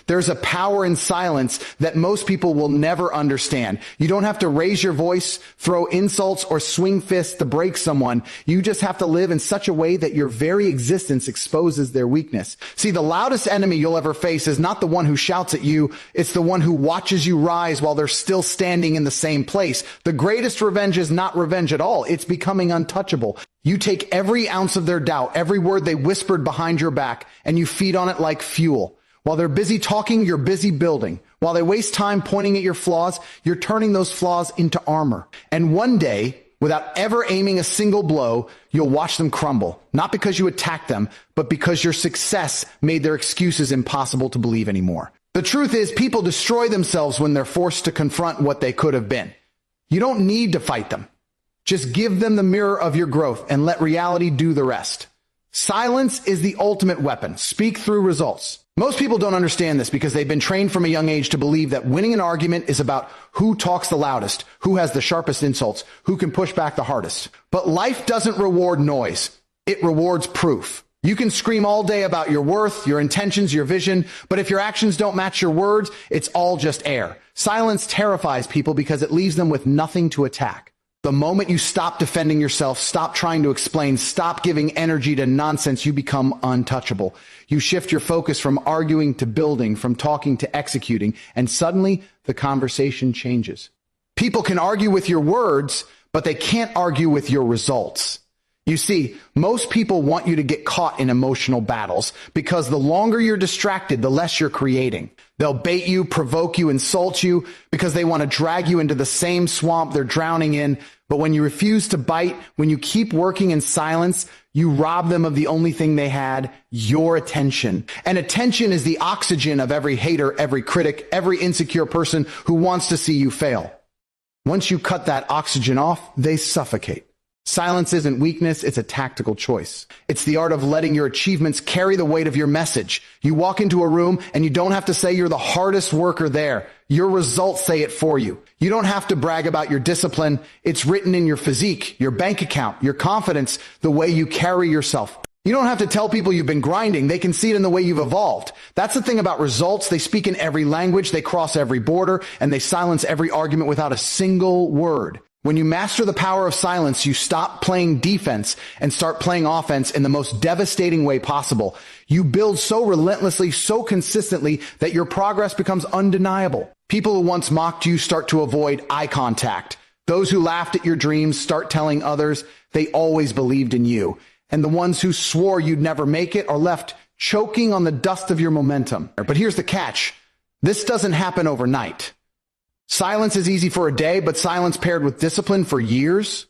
There's a power in silence that most people will never understand. You don't have to raise your voice, throw insults, or swing fists to break someone. You just have to live in such a way that your very existence exposes their weakness. See, the loudest enemy you'll ever face is not the one who shouts at you. It's the one who watches you rise while they're still standing in the same place. The greatest revenge is not revenge at all. It's becoming untouchable. You take every ounce of their doubt, every word they whispered behind your back, and you feed on it like fuel. While they're busy talking, you're busy building. While they waste time pointing at your flaws, you're turning those flaws into armor. And one day, without ever aiming a single blow, you'll watch them crumble. Not because you attacked them, but because your success made their excuses impossible to believe anymore. The truth is, people destroy themselves when they're forced to confront what they could have been. You don't need to fight them. Just give them the mirror of your growth and let reality do the rest. Silence is the ultimate weapon. Speak through results. Most people don't understand this because they've been trained from a young age to believe that winning an argument is about who talks the loudest, who has the sharpest insults, who can push back the hardest. But life doesn't reward noise. It rewards proof. You can scream all day about your worth, your intentions, your vision, but if your actions don't match your words, it's all just air. Silence terrifies people because it leaves them with nothing to attack. The moment you stop defending yourself, stop trying to explain, stop giving energy to nonsense, you become untouchable. You shift your focus from arguing to building, from talking to executing, and suddenly the conversation changes. People can argue with your words, but they can't argue with your results. You see, most people want you to get caught in emotional battles because the longer you're distracted, the less you're creating. They'll bait you, provoke you, insult you because they want to drag you into the same swamp they're drowning in. But when you refuse to bite, when you keep working in silence, you rob them of the only thing they had, your attention. And attention is the oxygen of every hater, every critic, every insecure person who wants to see you fail. Once you cut that oxygen off, they suffocate. Silence isn't weakness, it's a tactical choice. It's the art of letting your achievements carry the weight of your message. You walk into a room and you don't have to say you're the hardest worker there. Your results say it for you. You don't have to brag about your discipline. It's written in your physique, your bank account, your confidence, the way you carry yourself. You don't have to tell people you've been grinding. They can see it in the way you've evolved. That's the thing about results. They speak in every language, they cross every border, and they silence every argument without a single word. When you master the power of silence, you stop playing defense and start playing offense in the most devastating way possible. You build so relentlessly, so consistently that your progress becomes undeniable. People who once mocked you start to avoid eye contact. Those who laughed at your dreams start telling others they always believed in you. And the ones who swore you'd never make it are left choking on the dust of your momentum. But here's the catch. This doesn't happen overnight. Silence is easy for a day, but silence paired with discipline for years,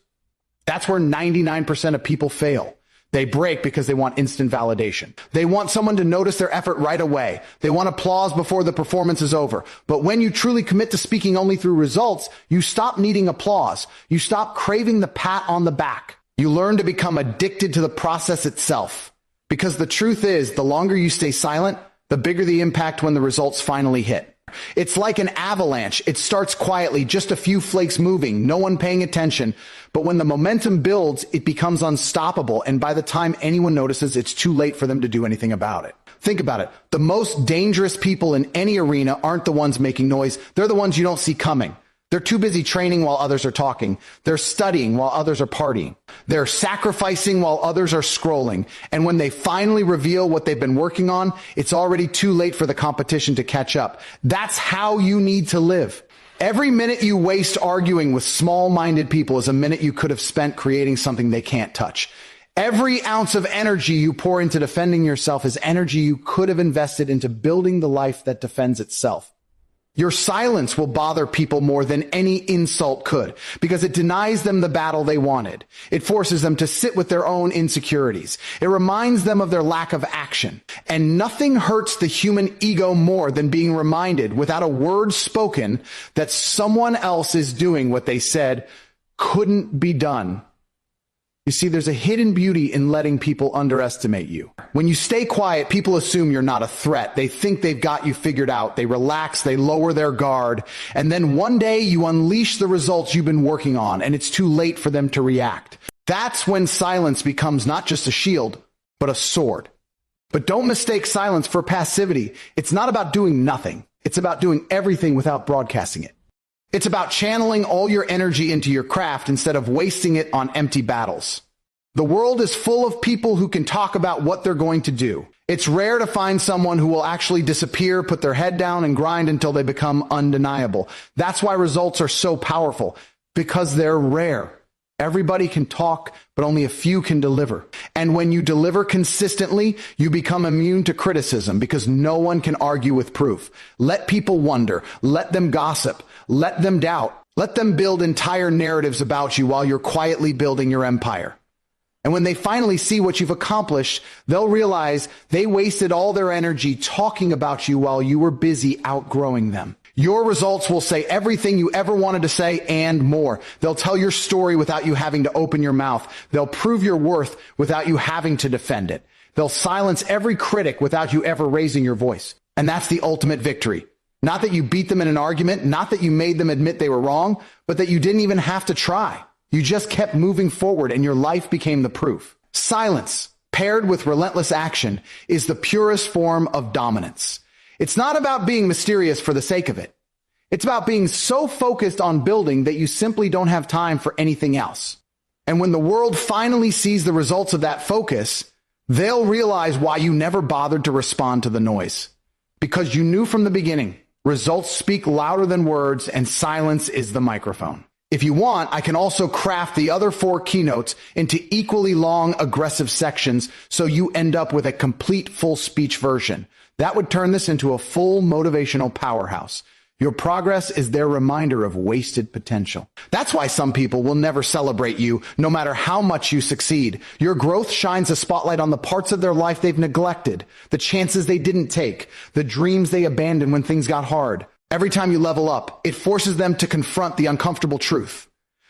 that's where 99% of people fail. They break because they want instant validation. They want someone to notice their effort right away. They want applause before the performance is over. But when you truly commit to speaking only through results, you stop needing applause. You stop craving the pat on the back. You learn to become addicted to the process itself. Because the truth is, the longer you stay silent, the bigger the impact when the results finally hit. It's like an avalanche. It starts quietly, just a few flakes moving, no one paying attention. But when the momentum builds, it becomes unstoppable. And by the time anyone notices, it's too late for them to do anything about it. Think about it. The most dangerous people in any arena aren't the ones making noise. They're the ones you don't see coming. They're too busy training while others are talking. They're studying while others are partying. They're sacrificing while others are scrolling. And when they finally reveal what they've been working on, it's already too late for the competition to catch up. That's how you need to live. Every minute you waste arguing with small-minded people is a minute you could have spent creating something they can't touch. Every ounce of energy you pour into defending yourself is energy you could have invested into building the life that defends itself. Your silence will bother people more than any insult could because it denies them the battle they wanted. It forces them to sit with their own insecurities. It reminds them of their lack of action. And nothing hurts the human ego more than being reminded without a word spoken that someone else is doing what they said couldn't be done. You see, there's a hidden beauty in letting people underestimate you. When you stay quiet, people assume you're not a threat. They think they've got you figured out. They relax, they lower their guard. And then one day you unleash the results you've been working on, and it's too late for them to react. That's when silence becomes not just a shield, but a sword. But don't mistake silence for passivity. It's not about doing nothing. It's about doing everything without broadcasting it. It's about channeling all your energy into your craft instead of wasting it on empty battles. The world is full of people who can talk about what they're going to do. It's rare to find someone who will actually disappear, put their head down, and grind until they become undeniable. That's why results are so powerful, because they're rare. Everybody can talk, but only a few can deliver. And when you deliver consistently, you become immune to criticism because no one can argue with proof. Let people wonder. Let them gossip. Let them doubt. Let them build entire narratives about you while you're quietly building your empire. And when they finally see what you've accomplished, they'll realize they wasted all their energy talking about you while you were busy outgrowing them. Your results will say everything you ever wanted to say and more. They'll tell your story without you having to open your mouth. They'll prove your worth without you having to defend it. They'll silence every critic without you ever raising your voice. And that's the ultimate victory. Not that you beat them in an argument, not that you made them admit they were wrong, but that you didn't even have to try. You just kept moving forward and your life became the proof. Silence, paired with relentless action, is the purest form of dominance. It's not about being mysterious for the sake of it. It's about being so focused on building that you simply don't have time for anything else. And when the world finally sees the results of that focus, they'll realize why you never bothered to respond to the noise. Because you knew from the beginning, results speak louder than words and silence is the microphone. If you want, I can also craft the other 4 keynotes into equally long, aggressive sections so you end up with a complete full speech version. That would turn this into a full motivational powerhouse. Your progress is their reminder of wasted potential. That's why some people will never celebrate you, no matter how much you succeed. Your growth shines a spotlight on the parts of their life they've neglected, the chances they didn't take, the dreams they abandoned when things got hard. Every time you level up, it forces them to confront the uncomfortable truth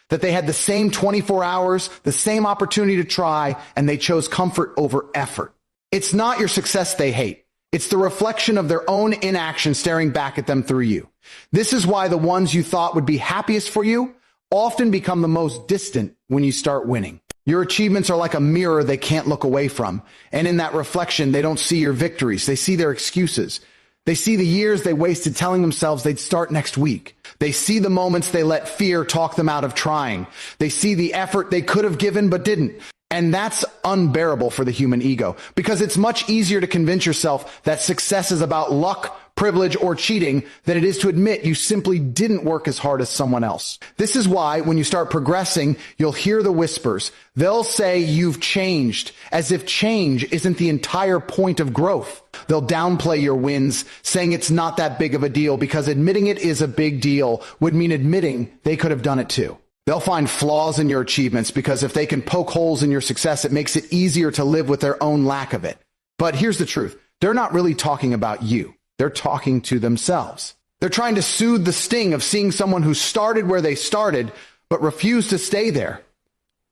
that they had the same 24 hours, the same opportunity to try, and they chose comfort over effort. It's not your success they hate. It's the reflection of their own inaction staring back at them through you. This is why the ones you thought would be happiest for you often become the most distant when you start winning. Your achievements are like a mirror they can't look away from. And in that reflection, they don't see your victories. They see their excuses. They see the years they wasted telling themselves they'd start next week. They see the moments they let fear talk them out of trying. They see the effort they could have given but didn't. And that's unbearable for the human ego, because it's much easier to convince yourself that success is about luck, privilege, or cheating than it is to admit you simply didn't work as hard as someone else. This is why when you start progressing, you'll hear the whispers. They'll say you've changed, as if change isn't the entire point of growth. They'll downplay your wins, saying it's not that big of a deal because admitting it is a big deal would mean admitting they could have done it too. They'll find flaws in your achievements because if they can poke holes in your success, it makes it easier to live with their own lack of it. But here's the truth. They're not really talking about you. They're talking to themselves. They're trying to soothe the sting of seeing someone who started where they started, but refused to stay there.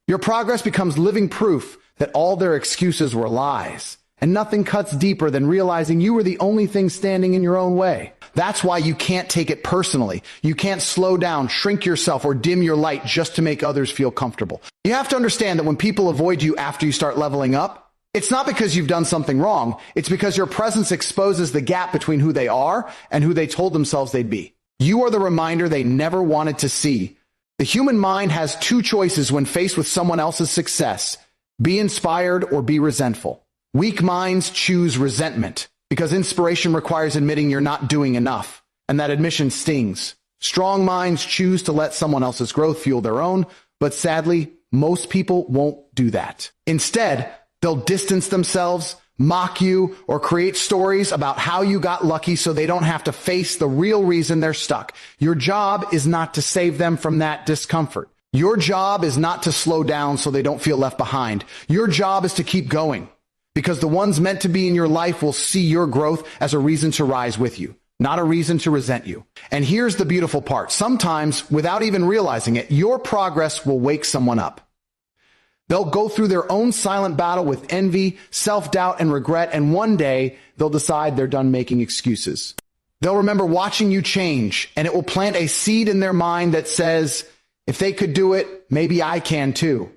Your progress becomes living proof that all their excuses were lies. And nothing cuts deeper than realizing you were the only thing standing in your own way. That's why you can't take it personally. You can't slow down, shrink yourself, or dim your light just to make others feel comfortable. You have to understand that when people avoid you after you start leveling up, it's not because you've done something wrong. It's because your presence exposes the gap between who they are and who they told themselves they'd be. You are the reminder they never wanted to see. The human mind has 2 choices when faced with someone else's success: be inspired or be resentful. Weak minds choose resentment because inspiration requires admitting you're not doing enough, and that admission stings. Strong minds choose to let someone else's growth fuel their own, but sadly, most people won't do that. Instead, they'll distance themselves, mock you, or create stories about how you got lucky so they don't have to face the real reason they're stuck. Your job is not to save them from that discomfort. Your job is not to slow down so they don't feel left behind. Your job is to keep going. Because the ones meant to be in your life will see your growth as a reason to rise with you, not a reason to resent you. And here's the beautiful part. Sometimes, without even realizing it, your progress will wake someone up. They'll go through their own silent battle with envy, self-doubt, and regret, and one day they'll decide they're done making excuses. They'll remember watching you change, and it will plant a seed in their mind that says, if they could do it, maybe I can too.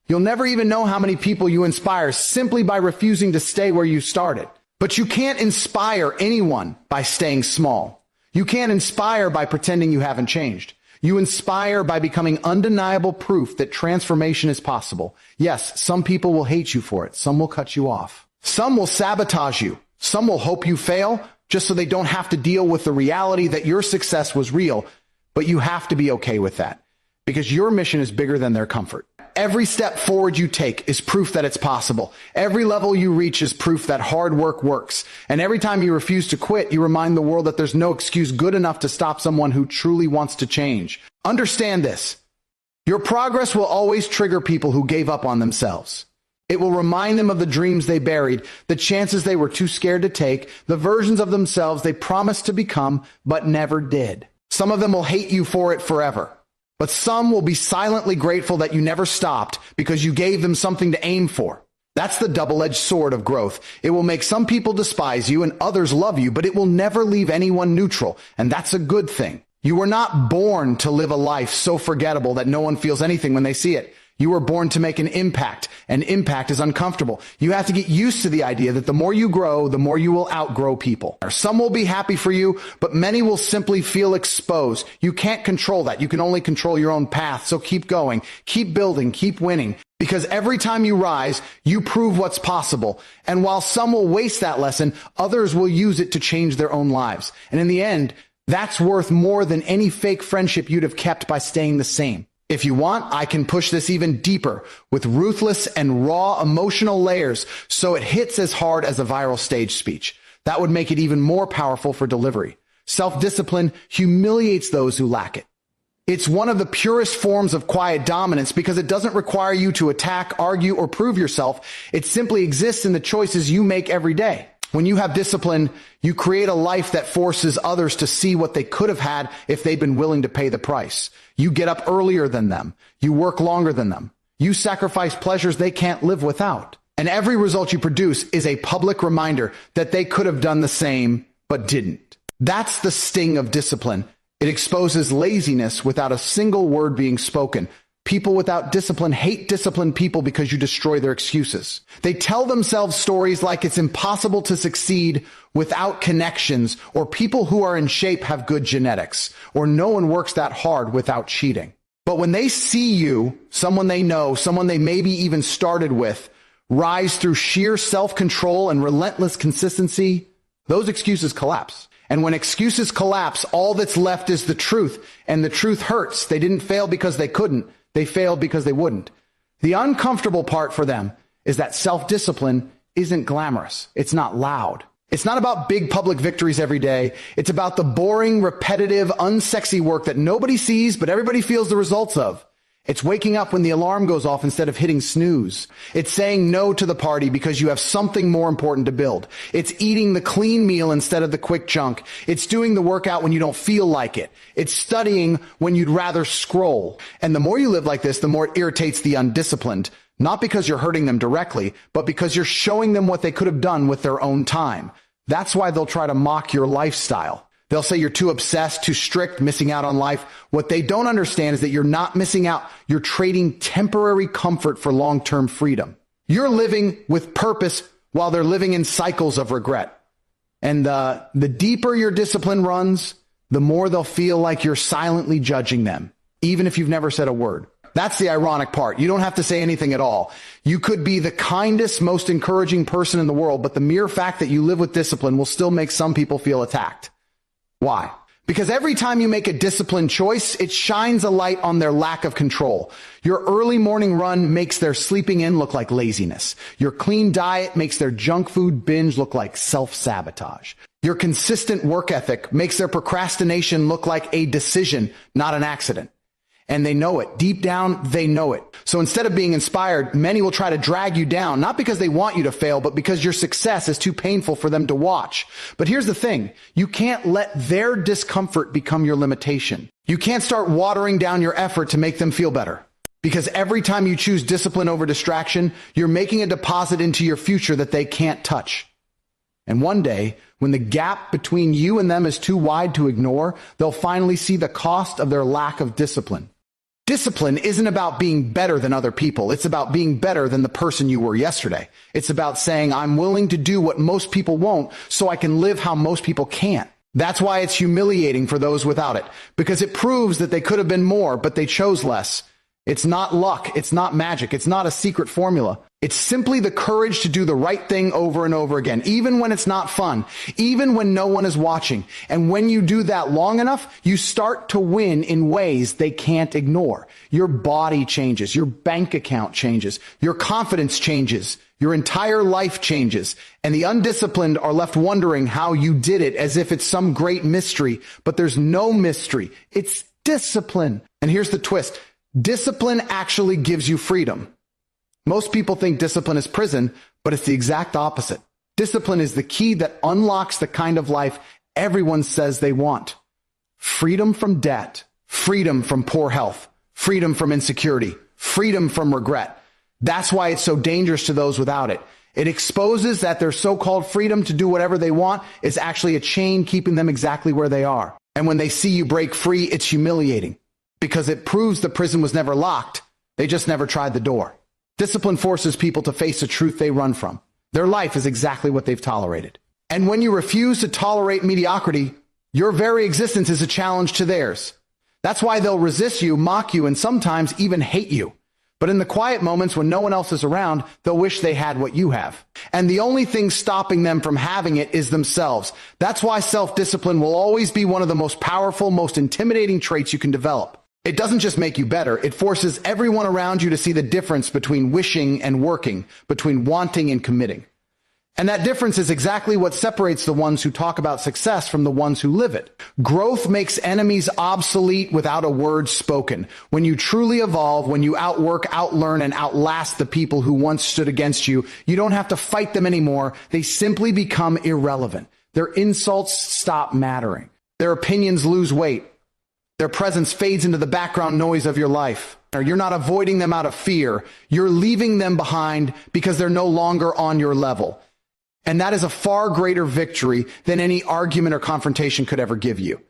You'll never even know how many people you inspire simply by refusing to stay where you started. But you can't inspire anyone by staying small. You can't inspire by pretending you haven't changed. You inspire by becoming undeniable proof that transformation is possible. Yes, some people will hate you for it. Some will cut you off. Some will sabotage you. Some will hope you fail just so they don't have to deal with the reality that your success was real. But you have to be okay with that because your mission is bigger than their comfort. Every step forward you take is proof that it's possible. Every level you reach is proof that hard work works. And every time you refuse to quit, you remind the world that there's no excuse good enough to stop someone who truly wants to change. Understand this. Your progress will always trigger people who gave up on themselves. It will remind them of the dreams they buried, the chances they were too scared to take, the versions of themselves they promised to become but never did. Some of them will hate you for it forever. But some will be silently grateful that you never stopped because you gave them something to aim for. That's the double-edged sword of growth. It will make some people despise you and others love you, but it will never leave anyone neutral, and that's a good thing. You were not born to live a life so forgettable that no one feels anything when they see it. You were born to make an impact, and impact is uncomfortable. You have to get used to the idea that the more you grow, the more you will outgrow people. Some will be happy for you, but many will simply feel exposed. You can't control that. You can only control your own path, so keep going, keep building, keep winning. Because every time you rise, you prove what's possible. And while some will waste that lesson, others will use it to change their own lives. And in the end, that's worth more than any fake friendship you'd have kept by staying the same. If you want, I can push this even deeper with ruthless and raw emotional layers so it hits as hard as a viral stage speech. That would make it even more powerful for delivery. Self-discipline humiliates those who lack it. It's one of the purest forms of quiet dominance because it doesn't require you to attack, argue, or prove yourself. It simply exists in the choices you make every day. When you have discipline, you create a life that forces others to see what they could have had if they'd been willing to pay the price. You get up earlier than them. You work longer than them. You sacrifice pleasures they can't live without. And every result you produce is a public reminder that they could have done the same, but didn't. That's the sting of discipline. It exposes laziness without a single word being spoken. People without discipline hate disciplined people because you destroy their excuses. They tell themselves stories like it's impossible to succeed without connections, or people who are in shape have good genetics, or no one works that hard without cheating. But when they see you, someone they know, someone they maybe even started with, rise through sheer self-control and relentless consistency, those excuses collapse. And when excuses collapse, all that's left is the truth, and the truth hurts. They didn't fail because they couldn't. They failed because they wouldn't. The uncomfortable part for them is that self-discipline isn't glamorous. It's not loud. It's not about big public victories every day. It's about the boring, repetitive, unsexy work that nobody sees, but everybody feels the results of. It's waking up when the alarm goes off instead of hitting snooze. It's saying no to the party because you have something more important to build. It's eating the clean meal instead of the quick junk. It's doing the workout when you don't feel like it. It's studying when you'd rather scroll. And the more you live like this, the more it irritates the undisciplined. Not because you're hurting them directly, but because you're showing them what they could have done with their own time. That's why they'll try to mock your lifestyle. They'll say you're too obsessed, too strict, missing out on life. What they don't understand is that you're not missing out. You're trading temporary comfort for long-term freedom. You're living with purpose while they're living in cycles of regret. And the deeper your discipline runs, the more they'll feel like you're silently judging them, even if you've never said a word. That's the ironic part. You don't have to say anything at all. You could be the kindest, most encouraging person in the world, but the mere fact that you live with discipline will still make some people feel attacked. Why? Because every time you make a disciplined choice, it shines a light on their lack of control. Your early morning run makes their sleeping in look like laziness. Your clean diet makes their junk food binge look like self-sabotage. Your consistent work ethic makes their procrastination look like a decision, not an accident. And they know it. Deep down, they know it. So instead of being inspired, many will try to drag you down, not because they want you to fail, but because your success is too painful for them to watch. But here's the thing. You can't let their discomfort become your limitation. You can't start watering down your effort to make them feel better. Because every time you choose discipline over distraction, you're making a deposit into your future that they can't touch. And one day, when the gap between you and them is too wide to ignore, they'll finally see the cost of their lack of discipline. Discipline isn't about being better than other people. It's about being better than the person you were yesterday. It's about saying, I'm willing to do what most people won't so I can live how most people can't. That's why it's humiliating for those without it, because it proves that they could have been more, but they chose less. It's not luck. It's not magic. It's not a secret formula. It's simply the courage to do the right thing over and over again, even when it's not fun, even when no one is watching. And when you do that long enough, you start to win in ways they can't ignore. Your body changes. Your bank account changes. Your confidence changes. Your entire life changes. And the undisciplined are left wondering how you did it, as if it's some great mystery. But there's no mystery. It's discipline. And here's the twist. Discipline actually gives you freedom. Most people think discipline is prison, but it's the exact opposite. Discipline is the key that unlocks the kind of life everyone says they want. Freedom from debt, freedom from poor health, freedom from insecurity, freedom from regret. That's why it's so dangerous to those without it. It exposes that their so-called freedom to do whatever they want is actually a chain keeping them exactly where they are. And when they see you break free, it's humiliating, because it proves the prison was never locked. They just never tried the door. Discipline forces people to face a truth they run from. Their life is exactly what they've tolerated. And when you refuse to tolerate mediocrity, your very existence is a challenge to theirs. That's why they'll resist you, mock you, and sometimes even hate you. But in the quiet moments when no one else is around, they'll wish they had what you have. And the only thing stopping them from having it is themselves. That's why self-discipline will always be one of the most powerful, most intimidating traits you can develop. It doesn't just make you better, it forces everyone around you to see the difference between wishing and working, between wanting and committing. And that difference is exactly what separates the ones who talk about success from the ones who live it. Growth makes enemies obsolete without a word spoken. When you truly evolve, when you outwork, outlearn, and outlast the people who once stood against you, you don't have to fight them anymore. They simply become irrelevant. Their insults stop mattering. Their opinions lose weight. Their presence fades into the background noise of your life. You're not avoiding them out of fear. You're leaving them behind because they're no longer on your level. And that is a far greater victory than any argument or confrontation could ever give you.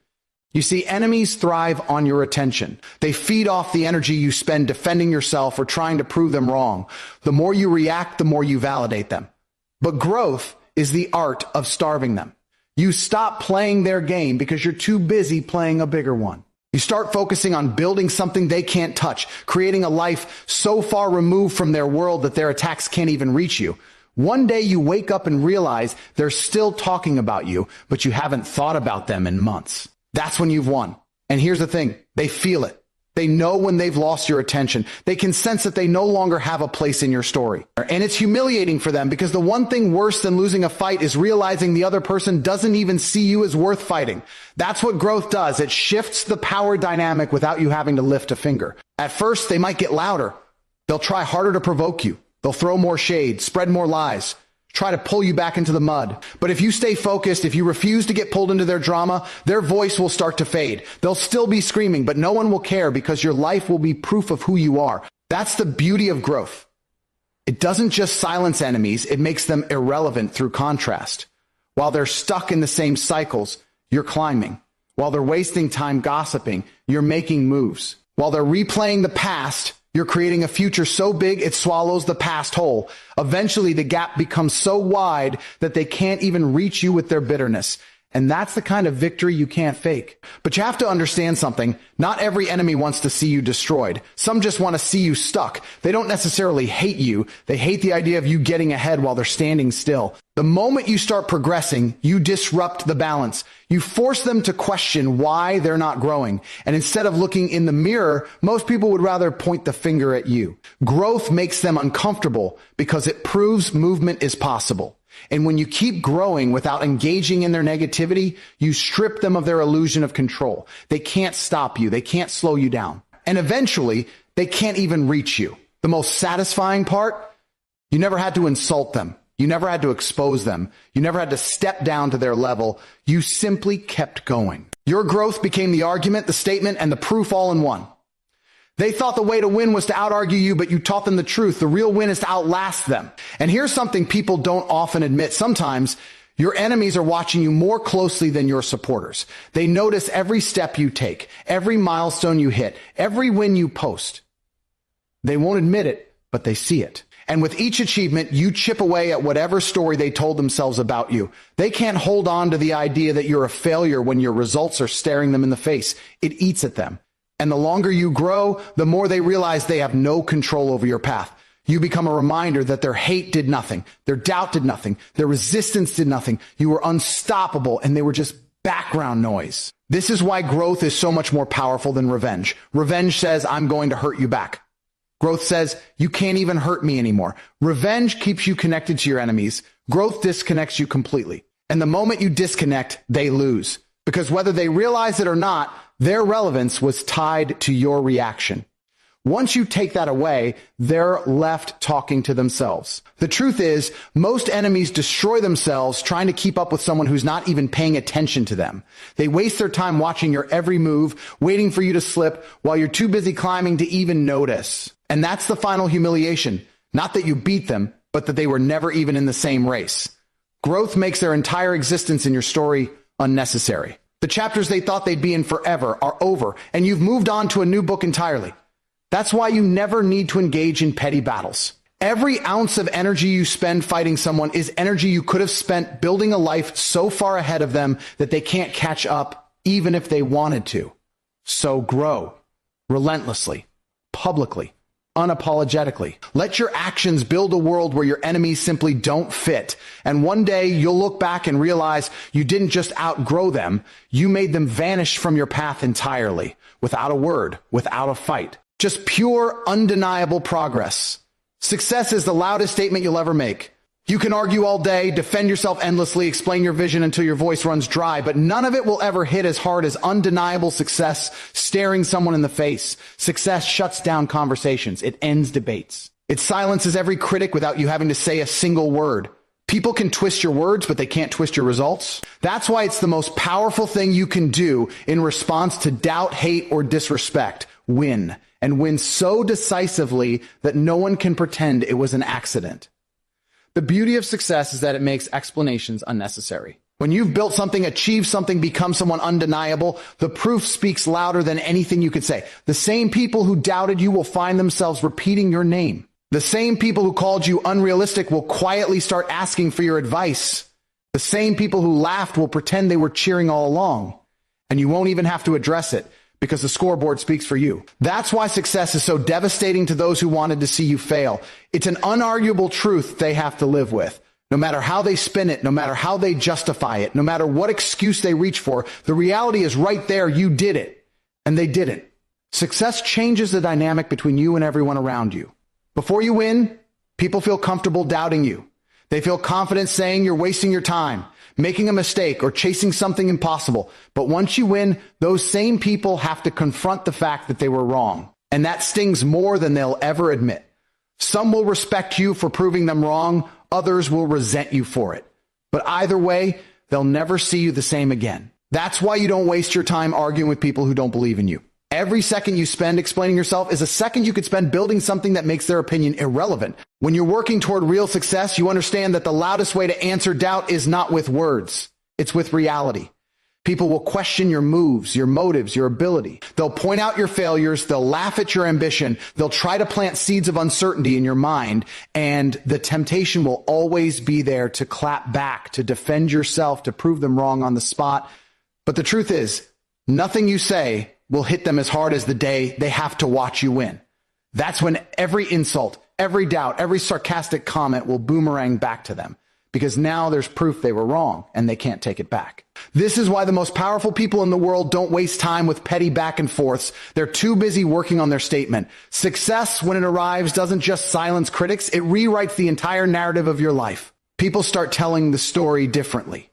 You see, enemies thrive on your attention. They feed off the energy you spend defending yourself or trying to prove them wrong. The more you react, the more you validate them. But growth is the art of starving them. You stop playing their game because you're too busy playing a bigger one. You start focusing on building something they can't touch, creating a life so far removed from their world that their attacks can't even reach you. One day you wake up and realize they're still talking about you, but you haven't thought about them in months. That's when you've won. And here's the thing, they feel it. They know when they've lost your attention. They can sense that they no longer have a place in your story. And it's humiliating for them, because the one thing worse than losing a fight is realizing the other person doesn't even see you as worth fighting. That's what growth does. It shifts the power dynamic without you having to lift a finger. At first, they might get louder. They'll try harder to provoke you. They'll throw more shade, spread more lies, try to pull you back into the mud. But if you stay focused, if you refuse to get pulled into their drama, their voice will start to fade. They'll still be screaming, but no one will care, because your life will be proof of who you are. That's the beauty of growth. It doesn't just silence enemies, it makes them irrelevant through contrast. While they're stuck in the same cycles, you're climbing. While they're wasting time gossiping, you're making moves. While they're replaying the past, you're creating a future so big it swallows the past whole. Eventually, the gap becomes so wide that they can't even reach you with their bitterness. And that's the kind of victory you can't fake. But you have to understand something. Not every enemy wants to see you destroyed. Some just want to see you stuck. They don't necessarily hate you. They hate the idea of you getting ahead while they're standing still. The moment you start progressing, you disrupt the balance. You force them to question why they're not growing. And instead of looking in the mirror, most people would rather point the finger at you. Growth makes them uncomfortable because it proves movement is possible. And when you keep growing without engaging in their negativity, you strip them of their illusion of control. They can't stop you. They can't slow you down. And eventually, they can't even reach you. The most satisfying part, you never had to insult them. You never had to expose them. You never had to step down to their level. You simply kept going. Your growth became the argument, the statement, and the proof all in one. They thought the way to win was to out-argue you, but you taught them the truth. The real win is to outlast them. And here's something people don't often admit. Sometimes Your enemies are watching you more closely than your supporters. They notice every step you take, every milestone you hit, every win you post. They won't admit it, but they see it. And with each achievement, you chip away at whatever story they told themselves about you. They can't hold on to the idea that you're a failure when your results are staring them in the face. It eats at them. And the longer you grow, the more they realize they have no control over your path. You become a reminder that their hate did nothing, their doubt did nothing, their resistance did nothing. You were unstoppable, and they were just background noise. This is why growth is so much more powerful than revenge. Revenge says, I'm going to hurt you back. Growth says, you can't even hurt me anymore. Revenge keeps you connected to your enemies. Growth disconnects you completely. And the moment you disconnect, they lose. Because whether they realize it or not, their relevance was tied to your reaction. Once you take that away, they're left talking to themselves. The truth is, most enemies destroy themselves trying to keep up with someone who's not even paying attention to them. They waste their time watching your every move, waiting for you to slip while you're too busy climbing to even notice. And that's the final humiliation. Not that you beat them, but that they were never even in the same race. Growth makes their entire existence in your story unnecessary. The chapters they thought they'd be in forever are over, and you've moved on to a new book entirely. That's why you never need to engage in petty battles. Every ounce of energy you spend fighting someone is energy you could have spent building a life so far ahead of them that they can't catch up, even if they wanted to. So grow relentlessly, publicly, unapologetically. Let your actions build a world where your enemies simply don't fit. And one day you'll look back and realize you didn't just outgrow them, you made them vanish from your path entirely, without a word, without a fight. Just pure, undeniable progress. Success is the loudest statement you'll ever make. You can argue all day, defend yourself endlessly, explain your vision until your voice runs dry, but none of it will ever hit as hard as undeniable success staring someone in the face. Success shuts down conversations. It ends debates. It silences every critic without you having to say a single word. People can twist your words, but they can't twist your results. That's why it's the most powerful thing you can do in response to doubt, hate, or disrespect. Win. And win so decisively that no one can pretend it was an accident. The beauty of success is that it makes explanations unnecessary. When you've built something, achieved something, become someone undeniable, the proof speaks louder than anything you could say. The same people who doubted you will find themselves repeating your name. The same people who called you unrealistic will quietly start asking for your advice. The same people who laughed will pretend they were cheering all along. And you won't even have to address it, because the scoreboard speaks for you. That's why success is so devastating to those who wanted to see you fail. It's an unarguable truth they have to live with. No matter how they spin it, no matter how they justify it, no matter what excuse they reach for, the reality is right there, you did it. And they didn't. Success changes the dynamic between you and everyone around you. Before you win, people feel comfortable doubting you. They feel confident saying you're wasting your time, making a mistake, or chasing something impossible. But once you win, those same people have to confront the fact that they were wrong. And that stings more than they'll ever admit. Some will respect you for proving them wrong. Others will resent you for it. But either way, they'll never see you the same again. That's why you don't waste your time arguing with people who don't believe in you. Every second you spend explaining yourself is a second you could spend building something that makes their opinion irrelevant. When you're working toward real success, you understand that the loudest way to answer doubt is not with words. It's with reality. People will question your moves, your motives, your ability. They'll point out your failures. They'll laugh at your ambition. They'll try to plant seeds of uncertainty in your mind. And the temptation will always be there to clap back, to defend yourself, to prove them wrong on the spot. But the truth is, nothing you say will hit them as hard as the day they have to watch you win. That's when every insult, every doubt, every sarcastic comment will boomerang back to them, because now there's proof they were wrong and they can't take it back. This is why the most powerful people in the world don't waste time with petty back and forths. They're too busy working on their statement. Success, when it arrives, doesn't just silence critics. It rewrites the entire narrative of your life. People start telling the story differently.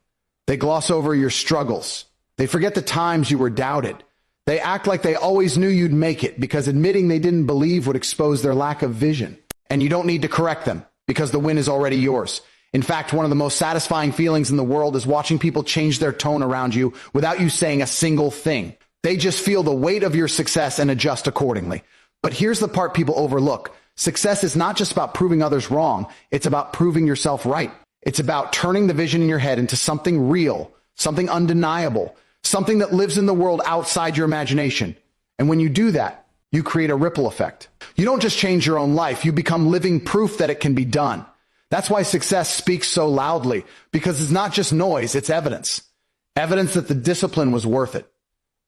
They gloss over your struggles. They forget the times you were doubted. They act like they always knew you'd make it, because admitting they didn't believe would expose their lack of vision. And you don't need to correct them, because the win is already yours. In fact, one of the most satisfying feelings in the world is watching people change their tone around you without you saying a single thing. They just feel the weight of your success and adjust accordingly. But here's the part people overlook. Success is not just about proving others wrong. It's about proving yourself right. It's about turning the vision in your head into something real, something undeniable, something that lives in the world outside your imagination. And when you do that, you create a ripple effect. You don't just change your own life, you become living proof that it can be done. That's why success speaks so loudly, because it's not just noise, it's evidence. Evidence that the discipline was worth it.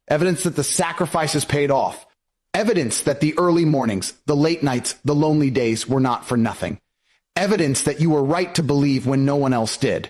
Evidence that the sacrifices paid off. Evidence that the early mornings, the late nights, the lonely days were not for nothing. Evidence that you were right to believe when no one else did.